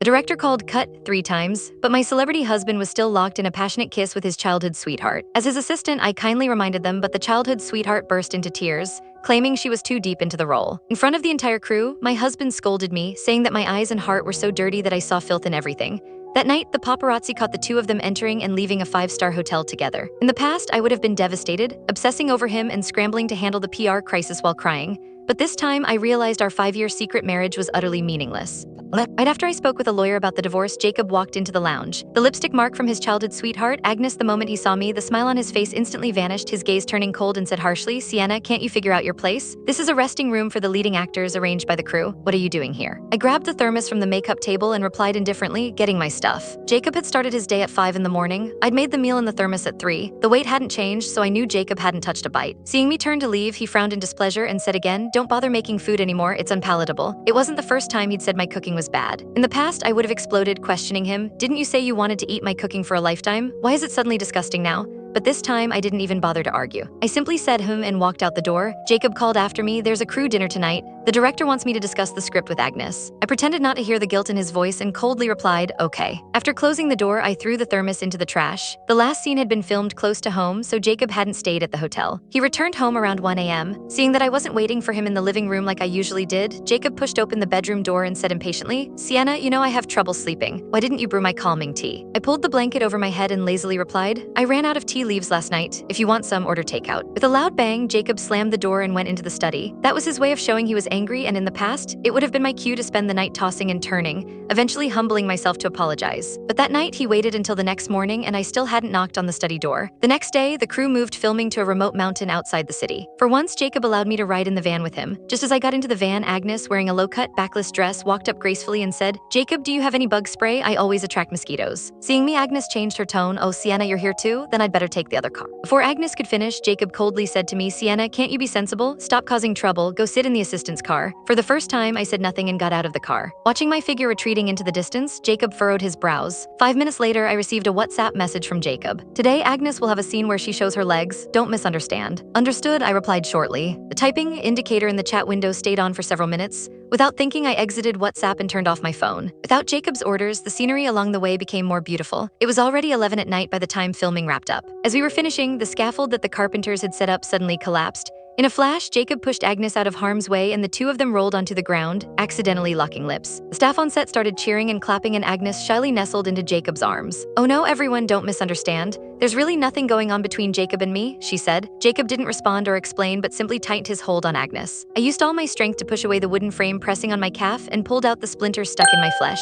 The director called cut 3 times, but my celebrity husband was still locked in a passionate kiss with his childhood sweetheart. As his assistant, I kindly reminded them, but the childhood sweetheart burst into tears, claiming she was too deep into the role. In front of the entire crew, my husband scolded me, saying that my eyes and heart were so dirty that I saw filth in everything. That night, the paparazzi caught the two of them entering and leaving a 5-star hotel together. In the past, I would have been devastated, obsessing over him and scrambling to handle the PR crisis while crying. But this time, I realized our 5-year secret marriage was utterly meaningless. Right after I spoke with a lawyer about the divorce, Jacob walked into the lounge. The lipstick mark from his childhood sweetheart, Agnes. The moment he saw me, the smile on his face instantly vanished, his gaze turning cold, and said harshly, "Sienna, can't you figure out your place? This is a resting room for the leading actors arranged by the crew. What are you doing here?" I grabbed the thermos from the makeup table and replied indifferently, "Getting my stuff." Jacob had started his day at 5 in the morning. I'd made the meal in the thermos at 3. The weight hadn't changed, so I knew Jacob hadn't touched a bite. Seeing me turn to leave, he frowned in displeasure and said again, "Don't bother making food anymore, it's unpalatable." It wasn't the first time he'd said my cooking was bad. In the past, I would have exploded, questioning him. "Didn't you say you wanted to eat my cooking for a lifetime? Why is it suddenly disgusting now?" But this time, I didn't even bother to argue. I simply said and walked out the door. Jacob called after me, "There's a crew dinner tonight. The director wants me to discuss the script with Agnes." I pretended not to hear the guilt in his voice and coldly replied, "Okay." After closing the door, I threw the thermos into the trash. The last scene had been filmed close to home, so Jacob hadn't stayed at the hotel. He returned home around 1 a.m. Seeing that I wasn't waiting for him in the living room like I usually did, Jacob pushed open the bedroom door and said impatiently, "Sienna, you know I have trouble sleeping. Why didn't you brew my calming tea?" I pulled the blanket over my head and lazily replied, "I ran out of tea leaves last night. If you want some, order takeout." With a loud bang, Jacob slammed the door and went into the study. That was his way of showing he was angry, and in the past, it would have been my cue to spend the night tossing and turning, eventually humbling myself to apologize. But that night, he waited until the next morning, and I still hadn't knocked on the study door. The next day, the crew moved filming to a remote mountain outside the city. For once, Jacob allowed me to ride in the van with him. Just as I got into the van, Agnes, wearing a low-cut, backless dress, walked up gracefully and said, "Jacob, do you have any bug spray? I always attract mosquitoes." Seeing me, Agnes changed her tone. "Oh, Sienna, you're here too? Then I'd better take the other car." Before Agnes could finish, Jacob coldly said to me, "Sienna, can't you be sensible? Stop causing trouble. Go sit in the assistant's car." For the first time, I said nothing and got out of the car. Watching my figure retreating into the distance, Jacob furrowed his brows. 5 minutes later, I received a WhatsApp message from Jacob. "Today, Agnes will have a scene where she shows her legs. Don't misunderstand." "Understood," I replied shortly. The typing indicator in the chat window stayed on for several minutes. Without thinking, I exited WhatsApp and turned off my phone. Without Jacob's orders, the scenery along the way became more beautiful. It was already 11 at night by the time filming wrapped up. As we were finishing, the scaffold that the carpenters had set up suddenly collapsed. In a flash, Jacob pushed Agnes out of harm's way and the two of them rolled onto the ground, accidentally locking lips. The staff on set started cheering and clapping and Agnes shyly nestled into Jacob's arms. "Oh no, everyone, don't misunderstand. There's really nothing going on between Jacob and me," she said. Jacob didn't respond or explain but simply tightened his hold on Agnes. I used all my strength to push away the wooden frame pressing on my calf and pulled out the splinter stuck in my flesh.